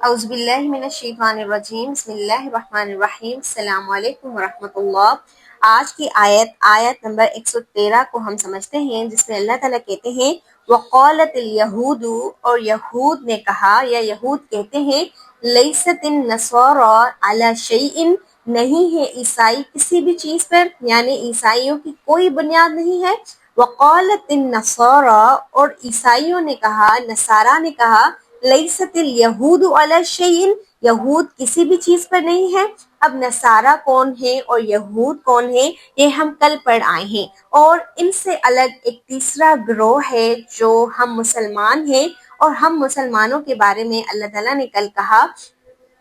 اعوذ باللہ من الشیطان الرجیم، بسم اللہ الرحمن الرحیم، السلام علیکم ورحمۃ اللہ۔ آج کی آیت نمبر 113 کو ہم سمجھتے ہیں، جس میں اللہ تعالیٰ کہتے ہیں وقالت الیہود، اور یہود نے کہا یا یہود کہتے ہیں لیست النصارى علی شیء، نہیں ہے عیسائی کسی بھی چیز پر، یعنی عیسائیوں کی کوئی بنیاد نہیں ہے۔ وقالت النصارى، اور عیسائیوں نے کہا، نصارہ نے کہا لیست الیہود علی شیء، یہود کسی بھی چیز پر نہیں ہے۔ اب نصارہ کون ہے اور یہود کون ہے، یہ ہم کل پڑھ آئے ہیں، اور ان سے الگ ایک تیسرا گروہ ہے جو ہم مسلمان ہیں، اور ہم مسلمانوں کے بارے میں اللہ تعالیٰ نے کل کہا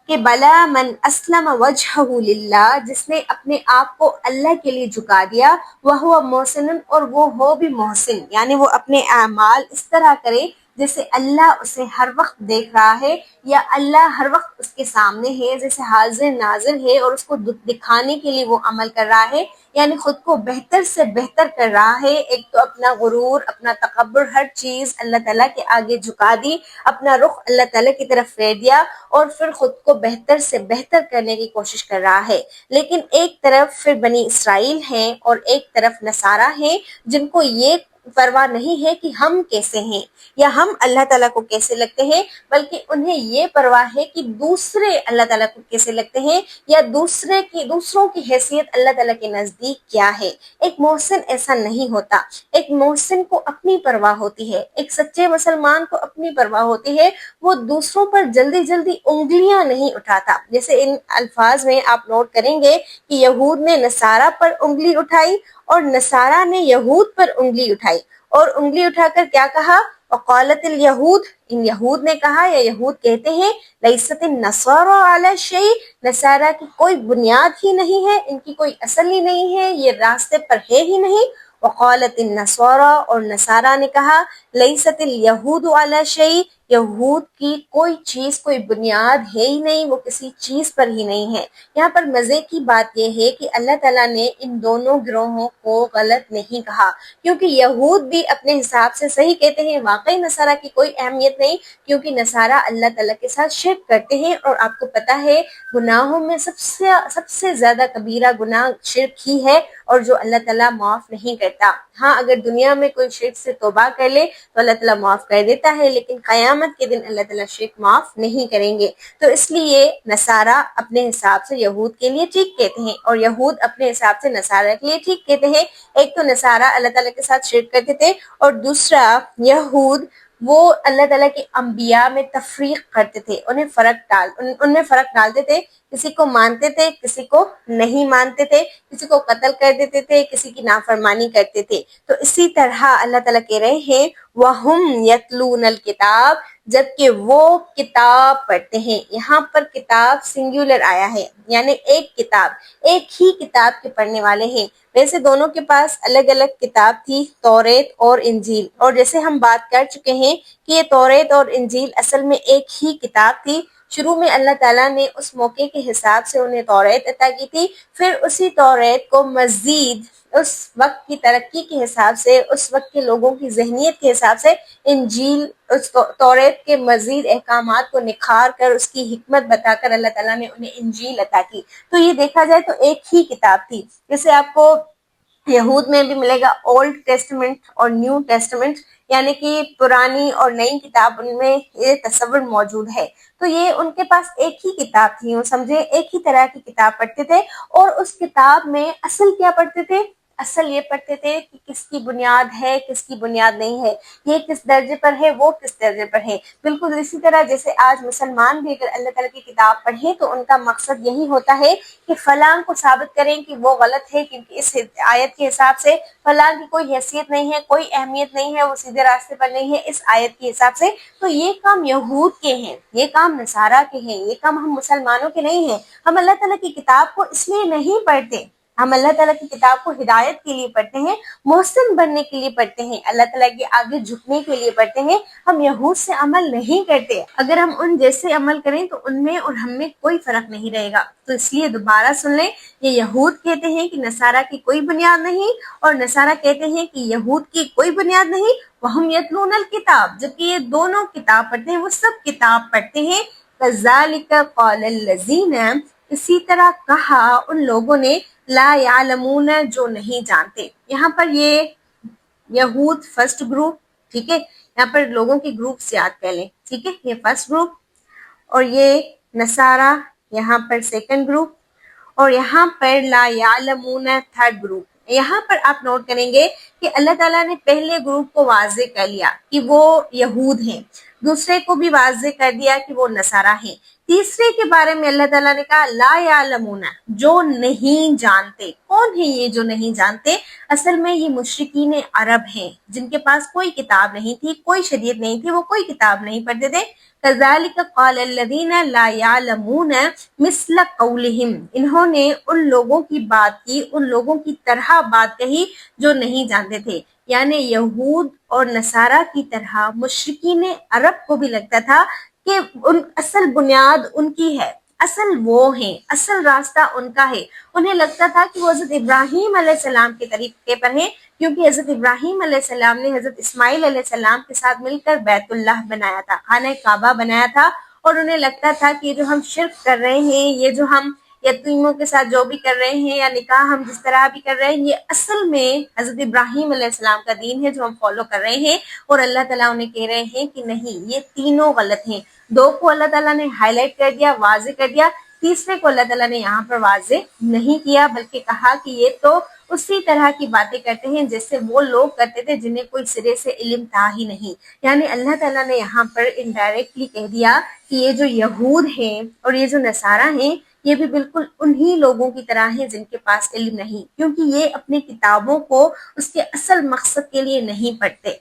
کہ بلا من اسلم وجہہ للہ، جس نے اپنے آپ کو اللہ کے لیے جھکا دیا، وہ محسن، اور وہ ہو بھی محسن، یعنی وہ اپنے اعمال اس طرح کرے جیسے اللہ اسے ہر وقت دیکھ رہا ہے، یا اللہ ہر وقت اس کے سامنے ہے، جیسے حاضر ناظر ہے، اور اس کو دکھانے کے لیے وہ عمل کر رہا ہے، یعنی خود کو بہتر سے بہتر کر رہا ہے۔ ایک تو اپنا غرور، اپنا تکبر، ہر چیز اللہ تعالیٰ کے آگے جھکا دی، اپنا رخ اللہ تعالیٰ کی طرف پھیر دیا، اور پھر خود کو بہتر سے بہتر کرنے کی کوشش کر رہا ہے۔ لیکن ایک طرف پھر بنی اسرائیل ہیں اور ایک طرف نصارہ ہیں، جن کو یہ پرواہ نہیں ہے کہ ہم کیسے ہیں یا ہم اللہ تعالیٰ کو کیسے لگتے ہیں، بلکہ انہیں یہ پرواہ ہے کہ دوسرے اللہ تعالیٰ کو کیسے لگتے ہیں، یا دوسروں کی حیثیت اللہ تعالیٰ کے نزدیک کیا ہے۔ ایک محسن ایسا نہیں ہوتا، ایک محسن کو اپنی پرواہ ہوتی ہے، ایک سچے مسلمان کو اپنی پرواہ ہوتی ہے، وہ دوسروں پر جلدی جلدی انگلیاں نہیں اٹھاتا۔ جیسے ان الفاظ میں آپ نوٹ کریں گے کہ یہود نے نصارہ پر انگلی اٹھائی، اور نصارہ نے یہود پر انگلی اٹھائی، اور انگلی اٹھا کر کیا کہا؟ وقالت الیہود، ان یہود نے کہا یا یہود کہتے ہیں لیست النصارى علی شیء، نصارہ کی کوئی بنیاد ہی نہیں ہے، ان کی کوئی اصل ہی نہیں ہے، یہ راستے پر ہے ہی نہیں۔ وقالت النصارى، اور نصارہ نے کہا لیست الیہود علی شیء، یہود کی کوئی چیز، کوئی بنیاد ہے ہی نہیں، وہ کسی چیز پر ہی نہیں ہے۔ یہاں پر مزے کی بات یہ ہے کہ اللہ تعالیٰ نے ان دونوں گروہوں کو غلط نہیں کہا، کیونکہ یہود بھی اپنے حساب سے صحیح کہتے ہیں، واقعی نصارہ کی کوئی اہمیت نہیں، کیونکہ نصارہ اللہ تعالیٰ کے ساتھ شرک کرتے ہیں، اور آپ کو پتہ ہے گناہوں میں سب سے زیادہ کبیرہ گناہ شرک ہی ہے، اور جو اللہ تعالیٰ معاف نہیں کرتا۔ ہاں، اگر دنیا میں کوئی شرک سے توبہ کر لے تو اللہ تعالیٰ معاف کر دیتا ہے، لیکن قیامت کے دن اللہ تعالیٰ شرک معاف نہیں کریں گے۔ تو اس لیے نصارہ اپنے حساب سے یہود کے لیے ٹھیک کہتے ہیں، اور یہود اپنے حساب سے نصارہ کے لیے ٹھیک کہتے ہیں۔ ایک تو نصارہ اللہ تعالیٰ کے ساتھ شرک کرتے تھے، اور دوسرا یہود وہ اللہ تعالیٰ کے انبیاء میں تفریق کرتے تھے، ان میں فرق ڈالتے تھے، کسی کو مانتے تھے، کسی کو نہیں مانتے تھے، کسی کو قتل کر دیتے تھے، کسی کی نافرمانی کرتے تھے۔ تو اسی طرح اللہ تعالیٰ کہہ رہے ہیں وَهُمْ يَتْلُونَ الْكِتَابَ، جبکہ وہ کتاب پڑھتے ہیں۔ یہاں پر کتاب سنگولر آیا ہے، یعنی ایک کتاب، ایک ہی کتاب کے پڑھنے والے ہیں۔ ویسے دونوں کے پاس الگ الگ کتاب تھی، توریت اور انجیل، اور جیسے ہم بات کر چکے ہیں کہ یہ توریت اور انجیل اصل میں ایک ہی کتاب تھی۔ شروع میں اللہ تعالیٰ نے اس موقع کے حساب سے انہیں توریت عطا کی تھی، پھر اسی توریت کو مزید اس وقت کی ترقی کے حساب سے، اس وقت کے لوگوں کی ذہنیت کے حساب سے انجیل، اس توریت کے مزید احکامات کو نکھار کر، اس کی حکمت بتا کر اللہ تعالیٰ نے انہیں انجیل عطا کی۔ تو یہ دیکھا جائے تو ایک ہی کتاب تھی۔ جیسے آپ کو یہود میں بھی ملے گا اولڈ ٹیسٹمنٹ اور نیو ٹیسٹمنٹ، یعنی کہ پرانی اور نئی کتاب، ان میں یہ تصور موجود ہے۔ تو یہ ان کے پاس ایک ہی کتاب تھی، سمجھے ایک ہی طرح کی کتاب پڑھتے تھے، اور اس کتاب میں اصل کیا پڑھتے تھے؟ اصل یہ پڑھتے تھے کہ کس کی بنیاد ہے، کس کی بنیاد نہیں ہے، یہ کس درجے پر ہے، وہ کس درجے پر ہے۔ بالکل اسی طرح جیسے آج مسلمان بھی اگر اللہ تعالیٰ کی کتاب پڑھیں تو ان کا مقصد یہی ہوتا ہے کہ فلاں کو ثابت کریں کہ وہ غلط ہے، کیونکہ اس آیت کے حساب سے فلاں کی کوئی حیثیت نہیں ہے، کوئی اہمیت نہیں ہے، وہ سیدھے راستے پر نہیں ہے اس آیت کے حساب سے۔ تو یہ کام یہود کے ہیں، یہ کام نصارہ کے ہیں، یہ کام ہم مسلمانوں کے نہیں ہیں۔ ہم اللہ تعالیٰ کی کتاب کو اس لیے نہیں پڑھتے، ہم اللہ تعالیٰ کی کتاب کو ہدایت کے لیے پڑھتے ہیں، محسن بننے کے لیے پڑھتے ہیں، اللہ تعالیٰ کے آگے جھکنے کے لیے پڑھتے ہیں۔ ہم یہود سے عمل نہیں کرتے، اگر ہم ان جیسے عمل کریں تو ان میں اور ہم میں کوئی فرق نہیں رہے گا۔ تو اس لیے دوبارہ سن لیں، یہ یہود کہتے ہیں کہ نصارہ کی کوئی بنیاد نہیں، اور نصارہ کہتے ہیں کہ یہود کی کوئی بنیاد نہیں۔ وَهُمْ يَتْلُونَ الْكِتَابَ، جبکہ یہ دونوں کتاب پڑھتے ہیں، وہ سب کتاب پڑھتے ہیں، کذالک قال الذین، اسی طرح کہا ان لوگوں نے، لا یعلمون جو نہیں جانتے. یہاں پر یہ یہود فرسٹ گروپ، ٹھیک ہے، یہاں پر لوگوں کے گروپ یاد کر لیں، ٹھیک ہے، یہ فرسٹ گروپ، اور یہ نصارہ یہاں پر سیکنڈ گروپ، اور یہاں پر لا یعلمون تھرڈ گروپ. یہاں پر آپ نوٹ کریں گے کہ اللہ تعالیٰ نے پہلے گروپ کو واضح کر لیا کہ وہ یہود ہیں، دوسرے کو بھی واضح کر دیا کہ وہ نصارہ ہیں، تیسرے کے بارے میں اللہ تعالیٰ نے کہا لا یعلمون، جو نہیں جانتے. کون ہیں یہ جو نہیں جانتے؟ اصل میں یہ مشرکین عرب ہیں جن کے پاس کوئی کتاب نہیں تھی، کوئی شریعت نہیں تھی، وہ کوئی کتاب نہیں پڑھتے تھے. کذالک قال الذین لا یعلمون مثل قولہم، انہوں نے ان لوگوں کی بات کی، ان لوگوں کی طرح بات کہی جو نہیں جانتے تھے. یعنی یہود اور نصارہ کی طرح مشرکین عرب کو بھی لگتا تھا کہ اصل بنیاد ان کی ہے، اصل وہ ہیں، اصل راستہ ان کا ہے. انہیں لگتا تھا کہ وہ حضرت ابراہیم علیہ السلام کے طریقے پر ہیں، کیونکہ حضرت ابراہیم علیہ السلام نے حضرت اسماعیل علیہ السلام کے ساتھ مل کر بیت اللہ بنایا تھا، خانہ کعبہ بنایا تھا. اور انہیں لگتا تھا کہ یہ جو ہم شرک کر رہے ہیں، یہ جو ہم یتیموں کے ساتھ جو بھی کر رہے ہیں، یا نکاح ہم جس طرح بھی کر رہے ہیں، یہ اصل میں حضرت ابراہیم علیہ السلام کا دین ہے جو ہم فالو کر رہے ہیں. اور اللہ تعالیٰ انہیں کہہ رہے ہیں کہ نہیں، یہ تینوں غلط ہیں. دو کو اللہ تعالیٰ نے ہائی لائٹ کر دیا، واضح کر دیا، تیسرے کو اللہ تعالیٰ نے یہاں پر واضح نہیں کیا، بلکہ کہا کہ یہ تو اسی طرح کی باتیں کرتے ہیں جیسے وہ لوگ کرتے تھے جنہیں کوئی سرے سے علم تھا ہی نہیں. یعنی اللہ تعالیٰ نے یہاں پر انڈائریکٹلی کہہ دیا کہ یہ جو یہود ہیں اور یہ جو نصارہ ہیں، یہ بھی بالکل انہی لوگوں کی طرح ہیں جن کے پاس علم نہیں، کیونکہ یہ اپنی کتابوں کو اس کے اصل مقصد کے لیے نہیں پڑھتے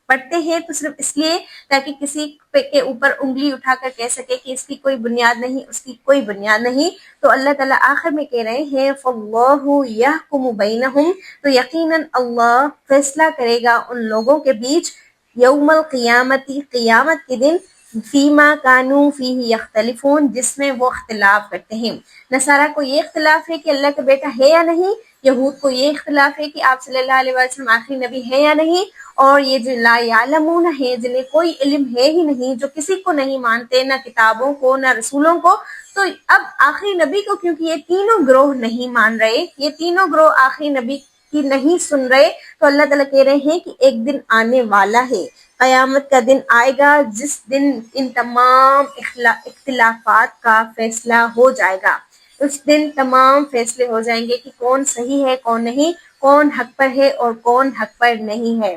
ہیں تو صرف اس لیے تاکہ کسی کے اوپر انگلی اٹھا کر کہہ سکے کہ اس کی کوئی بنیاد نہیں، اس کی کوئی بنیاد نہیں. تو اللہ تعالیٰ آخر میں کہہ رہے ہیں فَاللَّهُ يَحْكُمُ بَيْنَهُمْ، تو یقیناً اللہ فیصلہ کرے گا ان لوگوں کے بیچ یوم القیامتی، قیامت کے دن، فیما کانو فیہ یختلفون، جس میں وہ اختلاف کرتے ہیں. نصارہ کو یہ اختلاف ہے کہ اللہ کا بیٹا ہے یا نہیں، یہود کو یہ اختلاف ہے کہ آپ صلی اللہ علیہ وسلم آخری نبی ہے یا نہیں، اور یہ جو لا یعلمون ہیں، جنہیں کوئی علم ہے ہی نہیں، جو کسی کو نہیں مانتے، نہ کتابوں کو نہ رسولوں کو. تو اب آخری نبی کو، کیونکہ یہ تینوں گروہ نہیں مان رہے، یہ تینوں گروہ آخری نبی کی نہیں سن رہے، تو اللہ تعالیٰ کہہ رہے ہیں کہ ایک دن آنے والا ہے، قیامت کا دن آئے گا جس دن ان تمام اختلافات کا فیصلہ ہو جائے گا. اس دن تمام فیصلے ہو جائیں گے کہ کون صحیح ہے، کون نہیں، کون حق پر ہے اور کون حق پر نہیں ہے.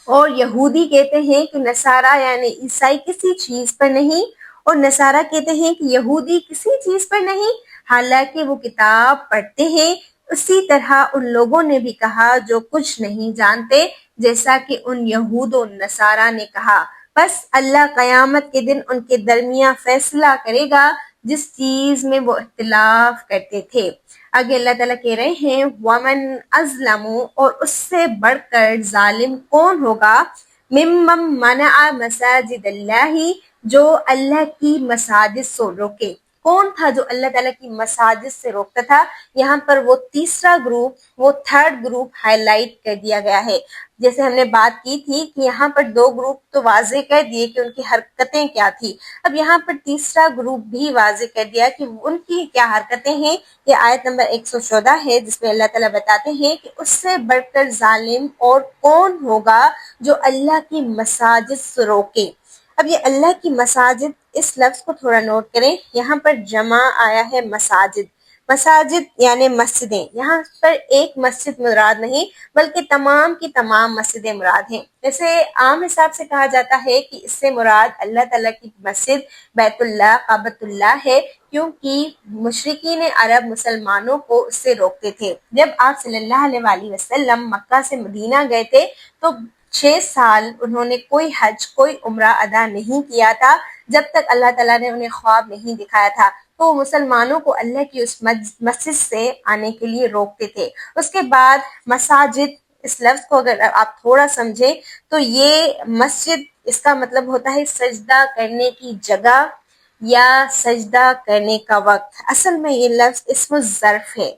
اور یہودی کہتے ہیں کہ نصارہ یعنی عیسائی کسی چیز پر نہیں، اور نصارہ کہتے ہیں کہ یہودی کسی چیز پر نہیں، حالانکہ وہ کتاب پڑھتے ہیں. اسی طرح ان لوگوں نے بھی کہا جو کچھ نہیں جانتے، جیسا کہ ان یہود و نصارہ نے کہا. بس اللہ قیامت کے دن ان کے درمیان فیصلہ کرے گا جس چیز میں وہ اختلاف کرتے تھے. آگے اللہ تعالیٰ کہہ رہے ہیں وَمَنْ أَظْلَمُ، اور اس سے بڑھ کر ظالم کون ہوگا، مِمَّن مَنَعَ مَسَاجِدَ اللَّهِ، جو اللہ کی مساجد سے روکے. کون تھا جو اللہ تعالیٰ کی مساجد سے روکتا تھا؟ یہاں پر وہ تیسرا گروپ، وہ تھرڈ گروپ ہائی لائٹ کر دیا گیا ہے. جیسے ہم نے بات کی تھی کہ یہاں پر دو گروپ تو واضح کر دیے کہ ان کی حرکتیں کیا تھی، اب یہاں پر تیسرا گروپ بھی واضح کر دیا کہ ان کی کیا حرکتیں ہیں. یہ آیت نمبر 114 ہے جس میں اللہ تعالیٰ بتاتے ہیں کہ اس سے بڑھ کر ظالم اور کون ہوگا جو اللہ کی مساجد سے روکے. اب یہ اللہ کی مساجد، اس لفظ کو تھوڑا نوٹ کریں، یہاں پر جمع آیا ہے مساجد. مساجد یعنی مسجدیں، یہاں پر ایک مسجد مراد نہیں بلکہ تمام کی تمام مسجدیں مراد ہیں. جیسے عام حساب سے کہا جاتا ہے کہ اس سے مراد اللہ تعالیٰ کی مسجد بیت اللہ، کعبۃ اللہ ہے، کیونکہ مشرکین عرب مسلمانوں کو اس سے روکتے تھے. جب آپ صلی اللہ علیہ وآلہ وسلم مکہ سے مدینہ گئے تھے تو 6 سال انہوں نے کوئی حج، کوئی عمرہ ادا نہیں کیا تھا جب تک اللہ تعالیٰ نے انہیں خواب نہیں دکھایا تھا. تو مسلمانوں کو اللہ کی اس مسجد سے آنے کے لیے روکتے تھے. اس کے بعد مساجد، اس لفظ کو اگر آپ تھوڑا سمجھیں تو یہ مسجد، اس کا مطلب ہوتا ہے سجدہ کرنے کی جگہ یا سجدہ کرنے کا وقت. اصل میں یہ لفظ اسم الظرف ہے.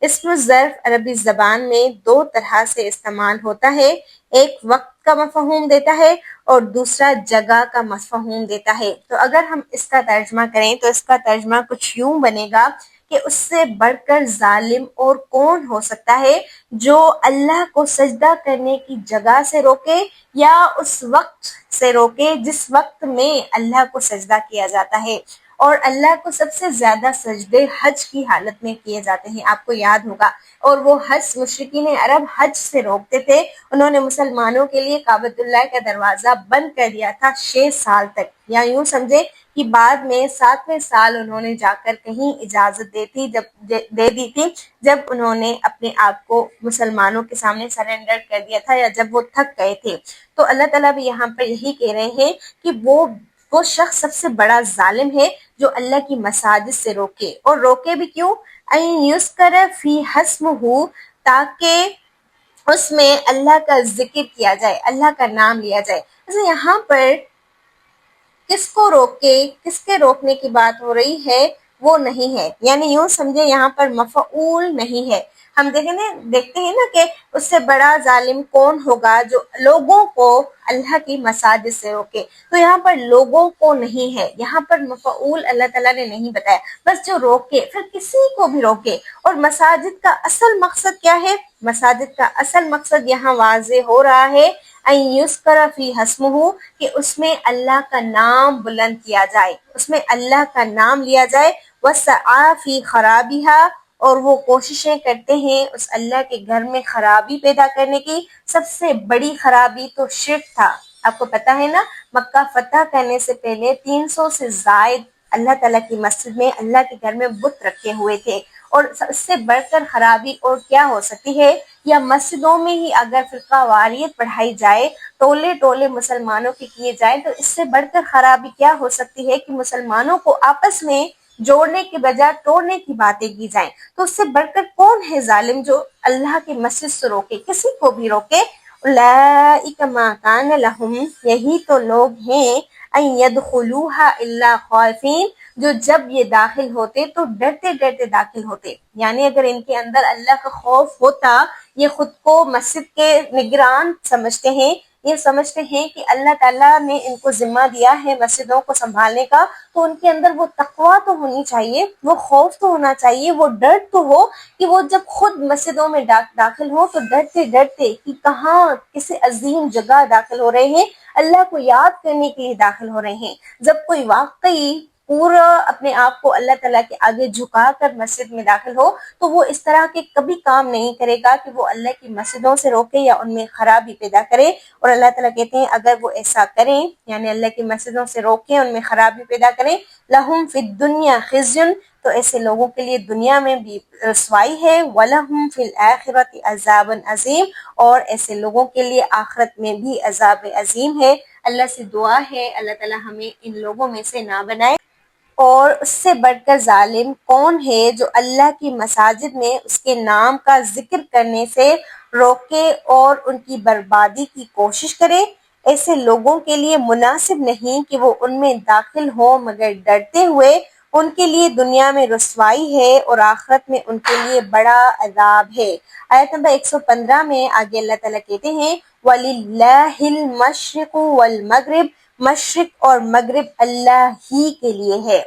اسم الظرف عربی زبان میں دو طرح سے استعمال ہوتا ہے، ایک وقت کا مفہوم دیتا ہے اور دوسرا جگہ کا مفہوم دیتا ہے۔ تو اگر ہم اس کا ترجمہ کریں تو اس کا ترجمہ کچھ یوں بنے گا کہ اس سے بڑھ کر ظالم اور کون ہو سکتا ہے جو اللہ کو سجدہ کرنے کی جگہ سے روکے یا اس وقت سے روکے جس وقت میں اللہ کو سجدہ کیا جاتا ہے۔ اور اللہ کو سب سے زیادہ سجدے حج کی حالت میں کیے جاتے ہیں، آپ کو یاد ہوگا۔ اور وہ حج مشرکین عرب حج سے روکتے تھے، انہوں نے مسلمانوں کے لیے کعبۃ اللہ کا دروازہ بند کر دیا تھا 6 سال تک، یا یوں سمجھے کہ بعد میں 7ویں سال انہوں نے جا کر کہیں اجازت دے دی تھی جب انہوں نے اپنے آپ کو مسلمانوں کے سامنے سرنڈر کر دیا تھا یا جب وہ تھک گئے تھے۔ تو اللہ تعالیٰ بھی یہاں پر یہی کہہ رہے ہیں کہ وہ شخص سب سے بڑا ظالم ہے جو اللہ کی مساجد سے روکے، اور روکے بھی کیوں؟ این یذکر فی اسمہ، تاکہ اس میں اللہ کا ذکر کیا جائے، اللہ کا نام لیا جائے۔ ویسے یہاں پر کس کو روکے، کس کے روکنے کی بات ہو رہی ہے وہ نہیں ہے، یعنی یوں سمجھے یہاں پر مفعول نہیں ہے۔ ہم دیکھتے ہیں نا کہ اس سے بڑا ظالم کون ہوگا جو لوگوں کو اللہ کی مساجد سے روکے، تو یہاں پر لوگوں کو نہیں ہے، یہاں پر مفعول اللہ تعالیٰ نے نہیں بتایا، بس جو روکے، پھر کسی کو بھی روکے۔ اور مساجد کا اصل مقصد کیا ہے؟ مساجد کا اصل مقصد یہاں واضح ہو رہا ہے ان یذکر فی اسمہ، کہ اس میں اللہ کا نام بلند کیا جائے، اس میں اللہ کا نام لیا جائے، وسعی فی خرابہا، اور وہ کوششیں کرتے ہیں اس اللہ کے گھر میں خرابی پیدا کرنے کی۔ سب سے بڑی خرابی تو شرک تھا، آپ کو پتہ ہے نا، مکہ فتح کرنے سے پہلے 300 سے زائد اللہ تعالیٰ کی مسجد میں، اللہ کے گھر میں بت رکھے ہوئے تھے، اور اس سے بڑھ کر خرابی اور کیا ہو سکتی ہے؟ یا مسجدوں میں ہی اگر فرقہ واریت پڑھائی جائے، ٹولے ٹولے مسلمانوں کے کیے جائیں، تو اس سے بڑھ کر خرابی کیا ہو سکتی ہے کہ مسلمانوں کو آپس میں جوڑنے کے بجائے توڑنے کی باتیں کی جائیں۔ تو اس سے بڑھ کر کون ہے ظالم جو اللہ کی مسجد سے روکے، کسی کو بھی روکے؟ اولئک ما کان لہم، یہی تو لوگ ہیں، ان یدخلوها الا خائفین، جو جب یہ داخل ہوتے تو ڈرتے ڈرتے داخل ہوتے، یعنی اگر ان کے اندر اللہ کا خوف ہوتا، یہ خود کو مسجد کے نگران سمجھتے ہیں، یہ سمجھتے ہیں کہ اللہ تعالیٰ نے ان کو ذمہ دیا ہے مسجدوں کو سنبھالنے کا، تو ان کے اندر وہ تقویٰ تو ہونی چاہیے، وہ خوف تو ہونا چاہیے، وہ ڈر تو ہو کہ وہ جب خود مسجدوں میں داخل ہو تو ڈرتے ڈرتے کہ کہاں کسی عظیم جگہ داخل ہو رہے ہیں، اللہ کو یاد کرنے کے لیے داخل ہو رہے ہیں۔ جب کوئی واقعی پورا اپنے آپ کو اللہ تعالیٰ کے آگے جھکا کر مسجد میں داخل ہو تو وہ اس طرح کے کبھی کام نہیں کرے گا کہ وہ اللہ کی مسجدوں سے روکے یا ان میں خرابی پیدا کرے۔ اور اللہ تعالیٰ کہتے ہیں اگر وہ ایسا کریں، یعنی اللہ کی مسجدوں سے روکیں، ان میں خرابی پیدا کریں، لہم فی الدنیا خزی، تو ایسے لوگوں کے لیے دنیا میں بھی رسوائی ہے، وَلَهُمْ فِي الْآخِرَةِ عَذَابٌ عَظِيمٌ، اور ایسے لوگوں کے لیے آخرت میں بھی عذاب عظیم ہے۔ اللہ سے دعا ہے اللہ تعالیٰ ہمیں ان لوگوں میں سے نہ بنائے۔ اور اس سے بڑھ کر ظالم کون ہے جو اللہ کی مساجد میں اس کے نام کا ذکر کرنے سے روکے اور ان کی بربادی کی کوشش کرے؟ ایسے لوگوں کے لیے مناسب نہیں کہ وہ ان میں داخل ہوں مگر ڈرتے ہوئے، ان کے لیے دنیا میں رسوائی ہے اور آخرت میں ان کے لیے بڑا عذاب ہے۔ آیت نمبر 115 میں آگے اللہ تعالیٰ کہتے ہیں وَلِلَّهِ الْمَشْرِقُ وَالْمَغْرِبُ، مشرق اور مغرب اللہ ہی کے لیے ہے۔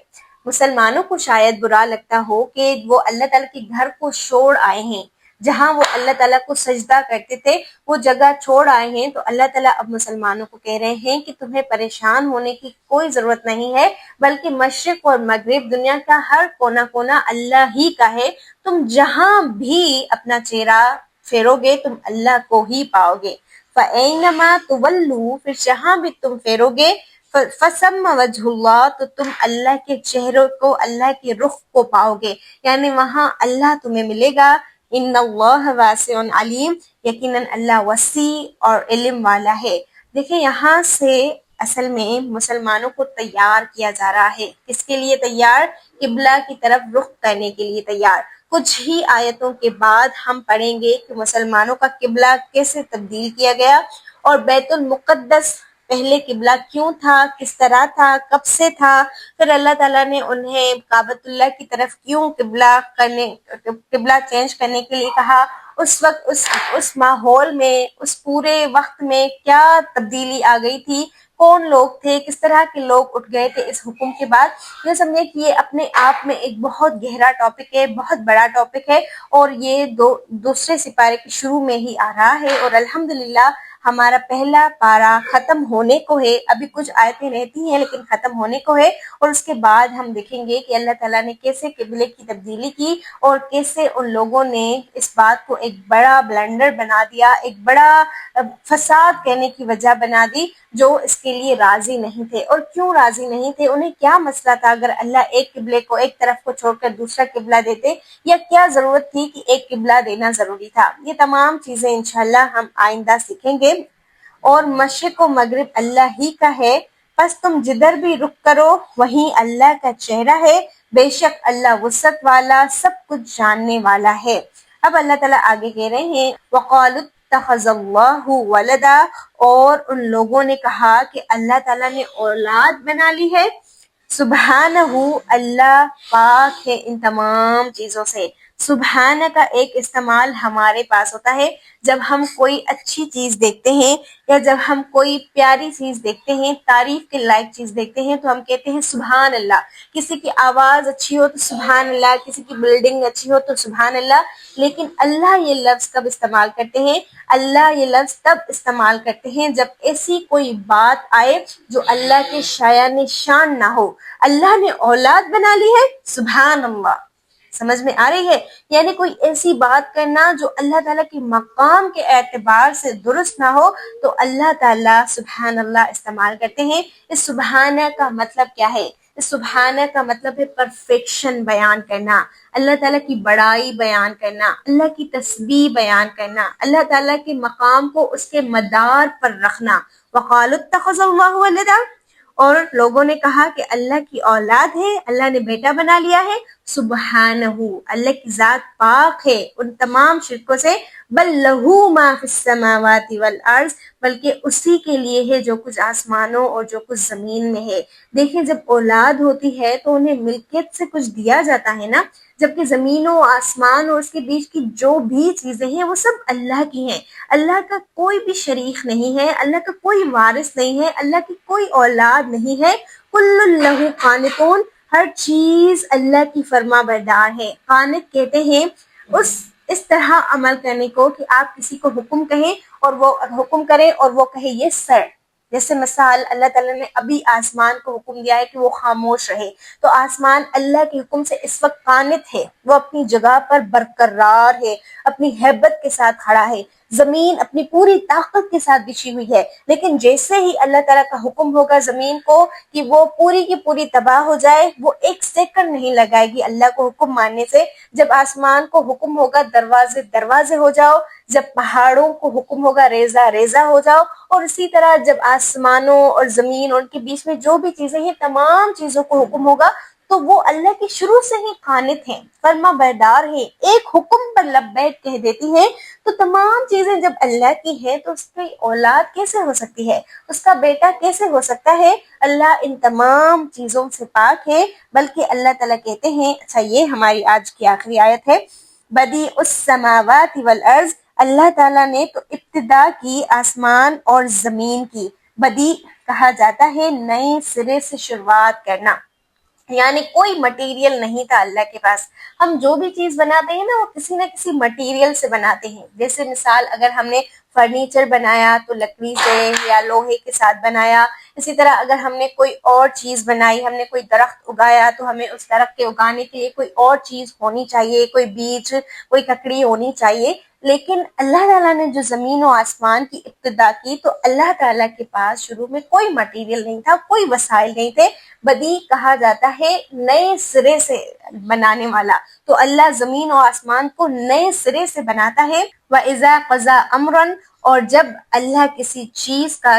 مسلمانوں کو شاید برا لگتا ہو کہ وہ اللہ تعالیٰ کے گھر کو چھوڑ آئے ہیں، جہاں وہ اللہ تعالیٰ کو سجدہ کرتے تھے، وہ جگہ چھوڑ آئے ہیں، تو اللہ تعالیٰ اب مسلمانوں کو کہہ رہے ہیں کہ تمہیں پریشان ہونے کی کوئی ضرورت نہیں ہے، بلکہ مشرق اور مغرب، دنیا کا ہر کونا کونا اللہ ہی کا ہے، تم جہاں بھی اپنا چہرہ پھیرو گے تم اللہ کو ہی پاؤ گے۔ فَأَيْنَمَا تُوَلُّوا، پھر جہاں بھی تم پھیرو گے، فَثَمَّ وَجْهُ اللَّهِ، تو تم اللہ کے چہروں کو، اللہ کے رخ کو پاؤ گے، یعنی وہاں اللہ تمہیں ملے گا۔ ان اللہ واسع علیم، یقیناً اللہ وسیع اور علم والا ہے۔ دیکھیں یہاں سے اصل میں مسلمانوں کو تیار کیا جا رہا ہے، کس کے لیے تیار؟ قبلہ کی طرف رخ کرنے کے لیے تیار۔ کچھ ہی آیتوں کے بعد ہم پڑھیں گے کہ مسلمانوں کا قبلہ کیسے تبدیل کیا گیا اور بیت المقدس پہلے قبلہ کیوں تھا، کس طرح تھا، کب سے تھا، پھر اللہ تعالیٰ نے انہیں کعبۃ اللہ کی طرف کیوں قبلہ چینج کرنے کے لیے کہا، اس وقت اس ماحول میں، اس پورے وقت میں کیا تبدیلی آ گئی تھی، کون لوگ تھے، کس طرح کے لوگ اٹھ گئے تھے اس حکم کے بعد۔ یہ سمجھے کہ یہ اپنے آپ میں ایک بہت گہرا ٹاپک ہے، بہت بڑا ٹاپک ہے، اور یہ دوسرے سپارے کے شروع میں ہی آ رہا ہے، اور الحمدللہ ہمارا پہلا پارا ختم ہونے کو ہے۔ ابھی کچھ آیتیں رہتی ہیں لیکن ختم ہونے کو ہے، اور اس کے بعد ہم دیکھیں گے کہ اللہ تعالیٰ نے کیسے قبلے کی تبدیلی کی اور کیسے ان لوگوں نے اس بات کو ایک بڑا بلنڈر بنا دیا، ایک بڑا فساد کہنے کی وجہ بنا دی، جو اس کے لیے راضی نہیں تھے۔ اور کیوں راضی نہیں تھے؟ انہیں کیا مسئلہ تھا اگر اللہ ایک قبلے کو، ایک طرف کو چھوڑ کر دوسرا قبلہ دیتے، یا کیا ضرورت تھی کہ ایک قبلہ دینا ضروری تھا؟ یہ تمام چیزیں انشاءاللہ ہم آئندہ سیکھیں گے۔ اور مشرق و مغرب اللہ ہی کا ہے، پس تم جدھر بھی رخ کرو وہیں اللہ کا چہرہ ہے، بے شک اللہ وسعت والا، سب کچھ جاننے والا ہے۔ اب اللہ تعالیٰ آگے کہہ رہے ہیں وَقَالُوا اتَّخَذَ اللَّهُ وَلَدًا، اور ان لوگوں نے کہا کہ اللہ تعالیٰ نے اولاد بنا لی ہے۔ سبحانہ، اللہ پاک ہے ان تمام چیزوں سے۔ سبحانہ کا ایک استعمال ہمارے پاس ہوتا ہے جب ہم کوئی اچھی چیز دیکھتے ہیں، یا جب ہم کوئی پیاری چیز دیکھتے ہیں، تعریف کے لائق چیز دیکھتے ہیں، تو ہم کہتے ہیں سبحان اللہ۔ کسی کی آواز اچھی ہو تو سبحان اللہ، کسی کی بلڈنگ اچھی ہو تو سبحان اللہ۔ لیکن اللہ یہ لفظ کب استعمال کرتے ہیں؟ اللہ یہ لفظ تب استعمال کرتے ہیں جب ایسی کوئی بات آئے جو اللہ کے شایان شان نہ ہو۔ اللہ نے اولاد بنا لی ہے، سبحان اللہ۔ سمجھ میں آ رہی ہے؟ یعنی کوئی ایسی بات کرنا جو اللہ تعالیٰ کے مقام کے اعتبار سے درست نہ ہو، تو اللہ تعالیٰ سبحان اللہ استعمال کرتے ہیں۔ اس سبحانہ کا مطلب کیا ہے؟ اس سبحانہ کا مطلب ہے پرفیکشن بیان کرنا، اللہ تعالیٰ کی بڑائی بیان کرنا، اللہ کی تسبیح بیان کرنا، اللہ تعالیٰ کے مقام کو اس کے مدار پر رکھنا۔ وَقَالُوا اتَّخَذَ اللَّهُ وَلَدًا، اور لوگوں نے کہا کہ اللہ کی اولاد ہے، اللہ نے بیٹا بنا لیا ہے۔ سبحانہ، اللہ کی ذات پاک ہے ان تمام شرکوں سے۔ بل لہو ما فی السماوات والارض، بلکہ اسی کے لیے ہے جو کچھ آسمانوں اور جو کچھ زمین میں ہے۔ دیکھیں جب اولاد ہوتی ہے تو انہیں ملکیت سے کچھ دیا جاتا ہے نا، جبکہ زمین و آسمان اور اس کے بیچ کی جو بھی چیزیں ہیں وہ سب اللہ کی ہیں۔ اللہ کا کوئی بھی شریک نہیں ہے، اللہ کا کوئی وارث نہیں ہے، اللہ کی کوئی اولاد نہیں ہے۔ کل لہ قانتون، ہر چیز اللہ کی فرما بردار ہے۔ قانت کہتے ہیں اس طرح عمل کرنے کو کہ آپ کسی کو حکم کہیں اور وہ حکم کرے اور وہ کہے یس سر۔ جیسے مثال اللہ تعالیٰ نے ابھی آسمان کو حکم دیا ہے کہ وہ خاموش رہے، تو آسمان اللہ کے حکم سے اس وقت قانت ہے، وہ اپنی جگہ پر برقرار ہے، اپنی ہیبت کے ساتھ کھڑا ہے۔ زمین اپنی پوری طاقت کے ساتھ بچھی ہوئی ہے، لیکن جیسے ہی اللہ تعالیٰ کا حکم ہوگا زمین کو کہ وہ پوری کی پوری تباہ ہو جائے، وہ ایک سیکنڈ نہیں لگائے گی اللہ کو حکم ماننے سے۔ جب آسمان کو حکم ہوگا دروازے دروازے ہو جاؤ، جب پہاڑوں کو حکم ہوگا ریزہ ریزہ ہو جاؤ، اور اسی طرح جب آسمانوں اور زمین اور ان کے بیچ میں جو بھی چیزیں ہیں تمام چیزوں کو حکم ہوگا، تو وہ اللہ کی شروع سے ہی قانت ہیں، فرما بردار ہیں، ایک حکم پر لبیک کہہ دیتی ہیں۔ تو تمام چیزیں جب اللہ کی ہیں تو اس کی اولاد کیسے ہو سکتی ہے، اس کا بیٹا کیسے ہو سکتا ہے؟ اللہ ان تمام چیزوں سے پاک ہے۔ بلکہ اللہ تعالیٰ کہتے ہیں، اچھا یہ ہماری آج کی آخری آیت ہے، بدیع السماوات والارض، اللہ تعالیٰ نے تو ابتدا کی آسمان اور زمین کی۔ بدیع کہا جاتا ہے نئے سرے سے شروعات کرنا، یعنی کوئی مٹیریل نہیں تھا اللہ کے پاس۔ ہم جو بھی چیز بناتے ہیں نا وہ کسی نہ کسی مٹیریل سے بناتے ہیں۔ جیسے مثال اگر ہم نے فرنیچر بنایا تو لکڑی سے یا لوہے کے ساتھ بنایا، اسی طرح اگر ہم نے کوئی اور چیز بنائی، ہم نے کوئی درخت اگایا تو ہمیں اس درخت کے اگانے کے لیے کوئی اور چیز ہونی چاہیے، کوئی بیج، کوئی ککڑی ہونی چاہیے۔ لیکن اللہ تعالیٰ نے جو زمین و آسمان کی ابتدا کی تو اللہ تعالیٰ کے پاس شروع میں کوئی مٹیریل نہیں تھا، کوئی وسائل نہیں تھے۔ بدیع کہا جاتا ہے نئے سرے سے بنانے والا، تو اللہ زمین و آسمان کو نئے سرے سے بناتا ہے۔ وَإِذَا قَضَىٰ أَمْرًا، اور جب اللہ کسی چیز کا،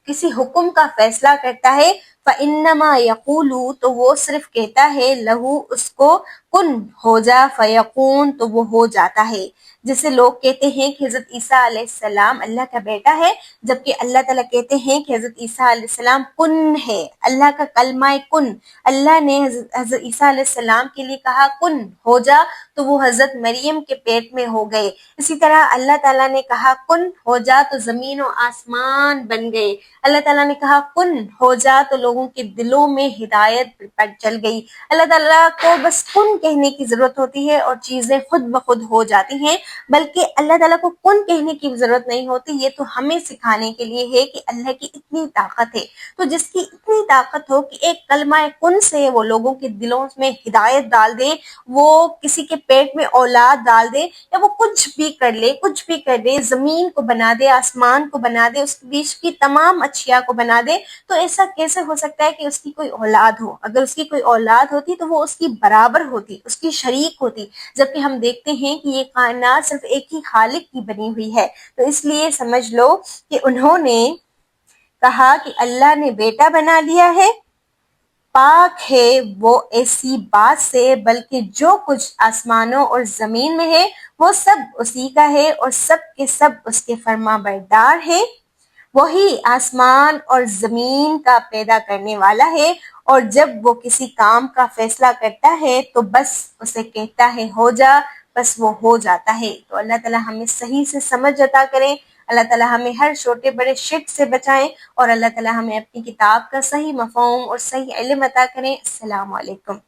کسی حکم کا فیصلہ کرتا ہے، فَإِنَّمَا يَقُولُ تو وہ صرف کہتا ہے لہو اس کو کن ہو جا فیقون تو وہ ہو جاتا ہے. جیسے لوگ کہتے ہیں کہ حضرت عیسیٰ علیہ السلام اللہ کا بیٹا ہے، جبکہ اللہ تعالیٰ کہتے ہیں کہ حضرت عیسیٰ علیہ السلام کن ہے. اللہ کا کلمہ کن، اللہ نے حضرت عیسیٰ علیہ السلام کے لیے کہا کن ہو جا تو وہ حضرت مریم کے پیٹ میں ہو گئے. اسی طرح اللہ تعالیٰ نے کہا کن ہو جا تو زمین و آسمان بن گئے. اللہ تعالیٰ نے کہا کن ہو جا تو لوگوں کے دلوں میں ہدایت چل گئی. اللہ تعالیٰ کو بس کن کہنے کی ضرورت ہوتی ہے اور چیزیں خود بخود ہو جاتی ہیں، بلکہ اللہ تعالیٰ کو کن کہنے کی ضرورت نہیں ہوتی. یہ تو ہمیں سکھانے کے لیے ہے کہ اللہ کی اتنی طاقت ہے. تو جس کی اتنی طاقت ہو کہ ایک کلمہ کن سے وہ لوگوں کے دلوں میں ہدایت ڈال دے، وہ کسی کے پیٹ میں اولاد ڈال دے، یا وہ کچھ بھی کر لے، کچھ بھی کر دے، زمین کو بنا دے، آسمان کو بنا دے، اس کے بیچ کی تمام اشیاء کو بنا دے، تو ایسا کیسے ہو سکتا ہے کہ اس کی کوئی اولاد ہو؟ اگر اس کی کوئی اولاد ہوتی تو وہ اس کی برابر ہوتی، اس کی شریک ہوتی، جبکہ ہم دیکھتے ہیں کہ یہ کائنات صرف ایک ہی خالق کی بنی ہوئی ہے. تو اس لیے سمجھ لو کہ انہوں نے کہا کہ اللہ نے بیٹا بنا لیا ہے، پاک ہے وہ ایسی بات سے، بلکہ جو کچھ آسمانوں اور زمین میں ہے وہ سب اسی کا ہے اور سب کے سب اس کے فرما بردار ہے. وہی آسمان اور زمین کا پیدا کرنے والا ہے، اور جب وہ کسی کام کا فیصلہ کرتا ہے تو بس اسے کہتا ہے ہو جا، بس وہ ہو جاتا ہے. تو اللہ تعالیٰ ہمیں صحیح سے سمجھ عطا کریں، اللہ تعالیٰ ہمیں ہر چھوٹے بڑے شرک سے بچائیں، اور اللہ تعالیٰ ہمیں اپنی کتاب کا صحیح مفہوم اور صحیح علم عطا کریں. السلام علیکم.